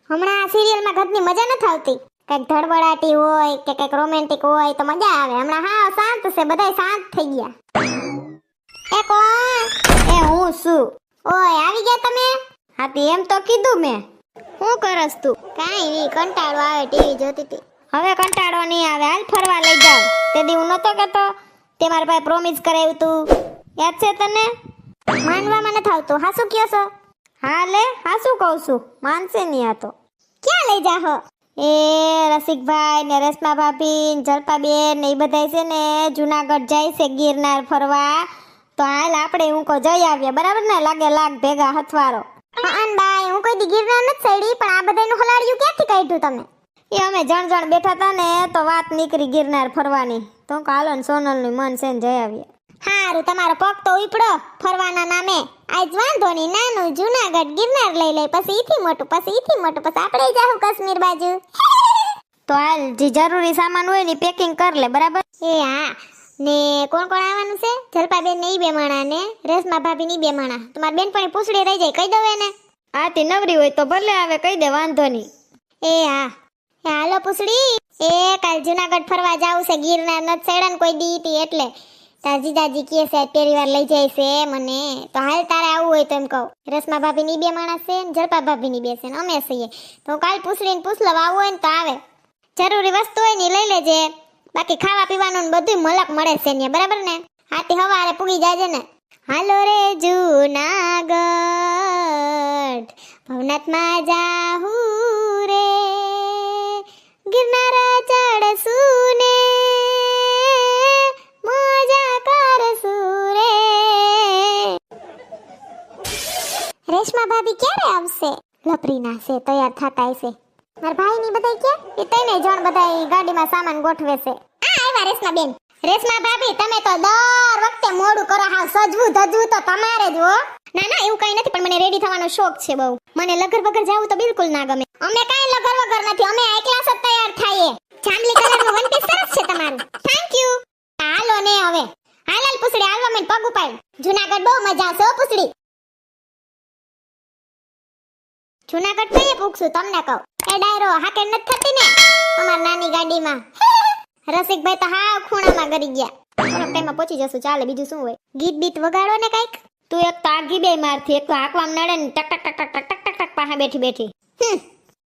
હમણાં આ સિરિયલમાં ઘરની મજા નથી આવતી. કઈક ધડબડાટી હોય કે કઈક રોમેન્ટિક હોય તો મજા આવે. હમણાં હા શાંત છે, બધાય શાંત થઈ ગયા. એ કોણ? એ હું છું. ઓય આવી ગયા તમે? હા તે એમ તો કીધું મેં. શું કરસ તું? કાઈ નહીં, કંટાળો આવે ટીવી જોતી હતી. હવે કંટાળો નહીં આવે, હાલ ફરવા લઈ જાવ. તે દી હું નતો કહેતો તે મારા પાસે પ્રોમિસ કરાવ્યું તું, યાદ છે તને? માનવામાં નથી આવતું. હા શું કયો છો? હા લે, હા શું કહું છું, માનશે નહીં આ તો. ક્યાં લઈ જાહો? એ રસિકભાઈ ને રેશમા ભાભી ને જલપાબેન ને એ બધાય છે ને જુનાગઢ જાય છે ગિરનાર ફરવા. તો હાલ આપણે હું કહું જઈ આવીએ, બરાબર ને? લાગે લાગ ભેગા હથવારો. હા બાય, હું કોઈ દી ગિરનાર નથી ચડી, પણ આ બધાયનું હલાડ્યું ક્યાંથી કાઢ્યું તમે? એ અમે જણ બેઠા હતા ને તો વાત નીકળી ગિરનાર ફરવાની. તો કાલો ને સોનલનું મન છે ને જઈ આવીએ. હારું, તમારો પગ તો ઉપડો ફરવાના નામે. આજ વાંધો નહીં, નાનું જુનાગઢ ગિરનાર લઈ લે, પછી ઈથી મોટું, પછી ઈથી મોટું, પછી આપણે જાહું કાશ્મીર બાજુ. તો હાલ જે જરૂરી સામાન હોય ને પેકિંગ કર લે, બરાબર? એ હા. ને કોણ કોણ આવવાનું છે? જલપાબેન ને ઈ બે માણા ને રેશમા ભાભી ની બે માણા. તમારી બેન પણ પૂછડી રહી જાય, કહી દઉં એને? હા તે નવરી હોય તો ભલે આવે, કહી દે, વાંધો નહીં. એ હા. એ હાલો પૂછડી, એ કાલ જુનાગઢ ફરવા જાવું છે, ગિરનાર નથી ચડ્યા ને કોઈ દી એટલે તાર જીજાજી કહે છે પહેલી વાર લઈ જાય છે મને. તો હાલ તારે આવવું હોય તો એમ કહું. રેશમા ભાભી ની બે માણસ છે ને જલપા ભાભી ની બે છે ને અમે છીએ. તો કાલ પૂછડીને પૂછ લવ, આવવું હોય ને તો આવે. જરૂરી વસ્તુ હોય ને લઈ લેજે, બાકી ખાવા પીવાનું બધું મલક મળે છે ને, બરાબર ને? હાથી હવારે પૂગી જાજે ને. હાલો રે જુનાગઢ ભવનાથમાં જાહું રે, ગિરનાર ચડશું ને મજા કરશું રે. રેશમા ભાભી ક્યારે આવશે? લપરીના છે, તૈયાર થતા હશે. મારા ભાઈ ની બધાય ક્યાં? એ તઈને જણ બધાય ગાડીમાં સામાન ગોઠવે છે. આ આવ્યા રેશમા બેન. રેશમા ભાભી તમે તો દર વખતે મોડું કરો, હાવ સજવું ધજવું તો તમારે જ હો. ના ના એવું કઈ નથી, પણ મને રેડી થવાનો શોખ છે બહુ. મને લગર વગર જાવું તો બિલકુલ ના ગમે. અમે કાઈ લગર વગર નથી, અમે આ ક્લાસ જ તૈયાર થાઈએ. જાંબલી કલરનું વન પીસ સરસ છે તમારું, થેન્ક યુ. હાલો ને હવે હાલ પૂછડી, હાલવા મને પગ ઉપાડ. જુનાગઢ બહુ મજા આવશે હો પૂછડી. જુનાગઢ કઈ પૂછું તમને કહું. એ ડાયરો હાકે નથી થતી ને અમાર નાની ગાડીમાં. રસિકભાઈ તો હાવ ખૂણામાં ગરી ગયા. થોડોક ટાઈમમાં પહોંચી જશું, ચાલે બીજું શું હોય. ગીત બીત વગાડો ને કઈક. તું એક તો આગી બે મારથી, એક તો આકવામ નડે ને ટક ટક ટક ટક ટક ટક પાસે બેઠી બેઠી.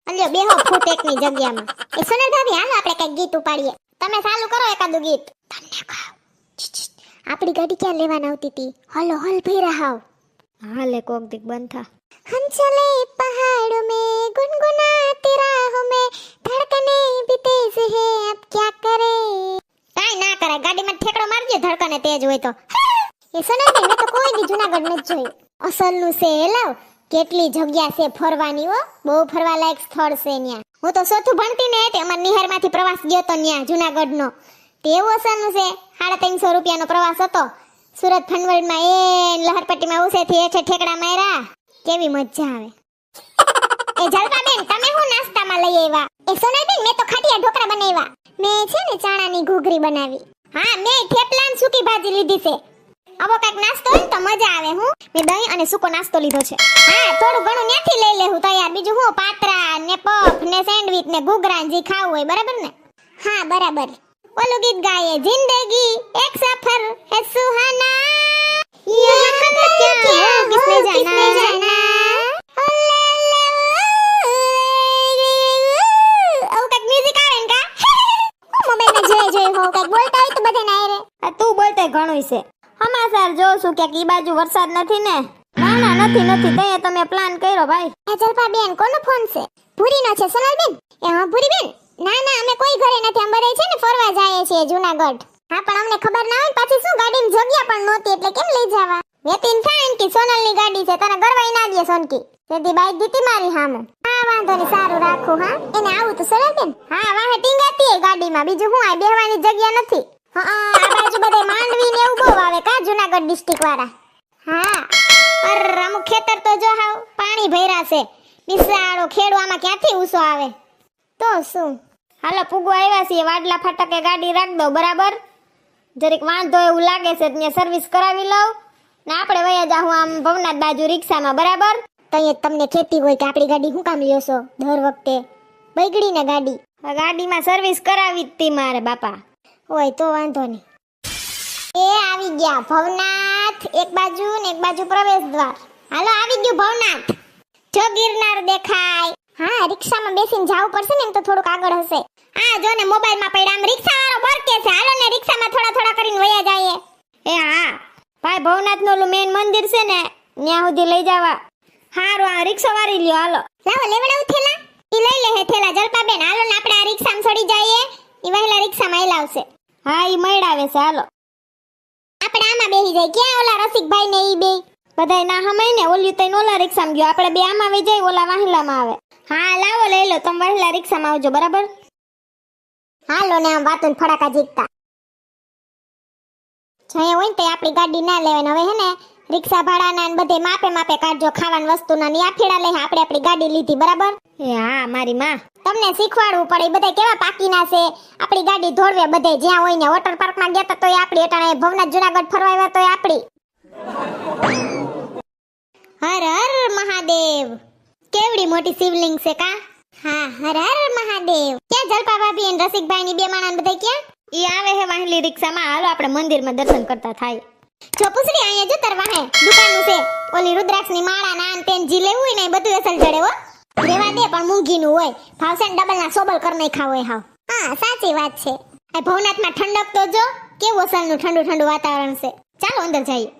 અલ્યો બેહો ફૂટ એકની જગ્યામાં. એ સોનલ ભાભી હાલો આપણે કઈક ગીત ઉપાડીએ. તમે ચાલુ કરો એકાદું ગીત. તમને કહું આપણી ગાડી ક્યાં લેવાના આવતી હતી? હલો હલ ભૈરા હાવ. હાલે કોક દીક બંધ થા. हम चले पहाड़ों में गुनगुनाते राहों में, धड़कने भी तेज है अब क्या करे. કાઈ ના કરે, ગાડીમાં ઠેકડો મારજો, ધડકને તેજ હોય તો. એ સોનાબેન મેં તો કોઈ દી જુનાગઢ નથી જોયું. અસલનું છે લાવ, કેટલી જગ્યા છે ફરવાની હો, બહુ ફરવા લાયક સ્થળ છે ન્યા. હું તો ચોથું ભણતી ને તે અમાર નિહારમાંથી પ્રવાસ ગયો તો ન્યા જુનાગઢનો. તે એવું અસલનું છે, 350 રૂપિયાનો પ્રવાસ હતો. સુરત ફનવલમાં એ લહરપટ્ટીમાં ઉસેથી હેઠે ઠેકડા માર્યા. કેવી મજા આવે. એ જલપાબેન તમે હું નાસ્તામાં લઈ આવ્યા? એ સોનાબેન મેં તો ખાટિયા ઢોકળા બનાવ્યા. મેં છે ને ચણાની ઘૂઘરી બનાવી. હા મેં થેપલા ને સૂકી ભાજી લીધી છે. આવો કઈક નાસ્તો હોય તો મજા આવે. હું મેં દહીં અને સૂકો નાસ્તો લીધો છે. હા થોડું ઘણું ત્યાંથી લઈ લેવું તૈયાર. બીજું હું પાત્રા ને પફ ને સેન્ડવિચ ને ઘૂઘરા જે ખાવું હોય, બરાબર ને? હા બરાબર. ઓલું ગીત ગાયે, જિંદગી એક સફર હે સુહાના, યહાં કદર ક્યા હો કિસને જાના. તું બોલતે ઘણું છે. સમાચાર જોઉં છું કે ઈ બાજુ વરસાદ નથી ને? ના ના નથી. તે તમે પ્લાન કર્યો ભાઈ. એ જલપા બેન કોનો ફોન છે? ભૂરીનો છે સોનલ બેન. એ હા ભૂરી બેન. ના અમે કોઈ ઘરે નથી, અમે બધા છે ને ફરવા જાય છે જુનાગઢ. હા પણ અમને ખબર ના હોય, પાછી શું ગાડીમાં જગ્યા પણ નહોતી એટલે કેમ લઈ જાવા? વેતીન થાય કે સોનલની ગાડી છે, તને ગરવાઈ ના દે સોનકી. તેથી બાઈક દીધી મારી હામું. હા વાંધો નહીં, સારું રાખું. હા એને આવું તો સોનલ બેન. હા વાહે ટીંગાતી ગાડીમાં, બીજું હું આ બેહવાની જગ્યા નથી. આ બાજુ બધે માંડવી ને એવું બહુ આવે કા જુનાગઢ ડિસ્ટ્રિક્ટ વાળા. હા અર અમુક ખેતર તો જો હાવ પાણી ભર્યા છે. બિસાડો ખેડૂ આમાં ક્યાંથી ઉસો આવે? તો શું હાલો પૂગો આવ્યા છીએ, વાડલા ફાટકે ગાડી રાખ દો, બરાબર? જરીક વાંધો એવું લાગે છે ત્યાં સર્વિસ કરાવી લઉં ને આપણે વયા જાહું આમ ભવનાથ બાજુ રિક્ષામાં, બરાબર? તઈ તમને ખેતી હોય કે આપણી ગાડી શું કામ લ્યો છો દર વખતે બગડી ને ગાડી ગાડીમાં સર્વિસ કરાવી જ તી મારે બાપા હોય તો વાંધો નહીં એ આવી ગયા ભવનાથ એક બાજુ ને એક બાજુ પ્રવેશ દ્વાર હાલો આવી ગયું ભવનાથ જો ગિરનાર દેખાય હા રિક્ષામાં બેસીને જાવું પડશે ને એમ તો થોડુંક આગળ હશે આ જો ને મોબાઈલમાં પડ્યા આમ રિક્ષા વાળો બરકે છે હાલો ને રિક્ષામાં થોડા થોડા કરીને વયા જાય એ હા ભાઈ ભવનાથનું ઓલું મેન મંદિર છે ને ત્યાં સુધી લઈ જાવા હારું આ રિક્ષા વાળી લ્યો હાલો લાવો લેવડાવું થેલા ઈ લઈ લે હે થેલા જલપાબેન હાલો ને આપણે આ રિક્ષામાં ચડી જઈએ ઈ વહેલા રિક્ષામાં આલાવશે હા ઈ મૈડાવે છે હાલો આપણે આમાં બેહી જાય ક્યાં ઓલા રસિકભાઈ ને ઈ બે બધાય ના હમાય ને ઓલી તઈ ઓલા રિક્ષામાં ગયો આપણે બે આમાં વઈ જાય ઓલા વાહલામાં આવે હા લાવો લઈ લો તમે વહેલા રિક્ષામાં આવજો બરાબર હાલો ને આમ વાતો ફડાકા જીતતા જઈએ હોય ને તે આપણી ગાડી ના લેવાની હવે હે ને રિક્ષા ભાડાના ને બધે માપે માપે કાઢજો ખાવાની વસ્તુના ની આફેડા લઈ આપણે આપણી ગાડી લીધી બરાબર એ હા મારી માં તમને શીખવાડવું પડે બધા કેવા પાકીના છે આપણી ગાડી ધોળવે બધે જ્યાં હોય ને વોટર પાર્કમાં ગયા તો આપણી અટાણે ભવનાથ જુનાગઢ ફરવા આવ્યા તો આપણી હર હર મહાદેવ કેવડી મોટી શિવલિંગ છે કા હા હર હર મહાદેવ ક્યાં જલપા ભાભી અને રસિકભાઈ ની બે માણસ બધા ક્યાં ઈ આવે હે વાહલી રિક્ષામાં હાલો આપણે મંદિરમાં દર્શન કરતા થાય જો પૂછડી અહીંયા જો તરવા હે દુકાનનું છે ઓલી રુદ્રાક્ષની માળા નાન તેન જી લેવું હોય ને બધું અસલ જડે હો રેવા દે પણ મૂંગીનું હોય ભાવસે ડબલ ના સોબલ કર નહીં ખાવ હોય હાવ હા સાચી વાત છે આ ભવનાથમાં ઠંડક તો જો કેવું અસલનું ઠંડુ ઠંડુ વાતાવરણ છે ચાલો અંદર જઈએ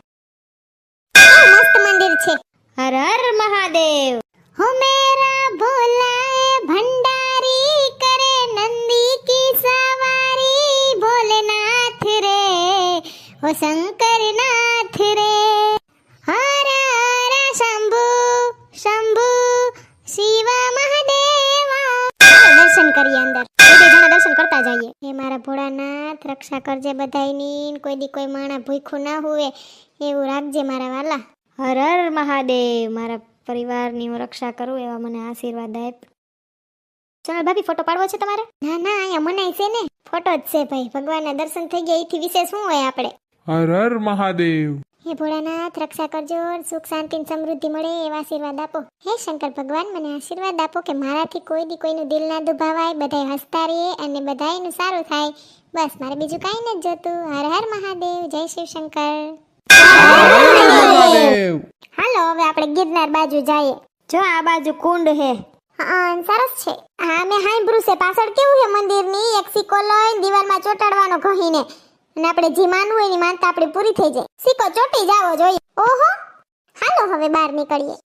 મસ્ત મંદિર છે હર હર મહાદેવ હો મેરા ભોલા ભંડારી કરે નંદી કી સવારી ભોલેનાથ રે હો શંકરનાથ રે હર હર શંભુ શંભુ શિવ મહાદેવા દર્શન કરીએ અંદર બે જણા દર્શન કરતા જઈએ હે મારા ભોળાનાથ રક્ષા કરજે બધાયની કોઈ દી કોઈ માણા ભૂખ્યું ના હોવે એવું રાખજે મારા વાલા હર હર મહાદેવ મારા પરિવારની હું રક્ષા કરું એવા મને આશીર્વાદ આપ ચલો ભાભી ફોટો પાડવો છે તમારે ના ના અહીંયા મનાય છે ને ફોટો જ છે ભાઈ ભગવાનના દર્શન થઈ ગયા એથી વિશેષ શું હોય આપણે હર હર મહાદેવ હે ભોળાનાથ રક્ષા કરજો સુખ શાંતિ અને સમૃદ્ધિ મળે એવા આશીર્વાદ આપો હે શંકર ભગવાન મને આશીર્વાદ આપો કે મારાથી કોઈ દી કોઈનું દિલ ના દુભાવાય બધાય હસતા રહીએ અને બધાયનું સારું થાય બસ મારે બીજું કાંઈ નથી જોતું હર હર મહાદેવ જય શિવ શંકર હાલો હવે આપણે ગિરનાર બાજુ જઈએ જો આ બાજુ કુંડ હે હા સરસ છે હા મેં સાંભળ્યું છે પાછળ કેવું છે મંદિરની એક સિક્કો લઈને દિવાલમાં ચોટાડવાનો કહીને અને આપણે જે માનવું હોય એની માનતા આપણી પૂરી થઈ જાય સિક્કો ચોટી જાવો જોઈએ ઓહો હાલો હવે બહાર નીકળીએ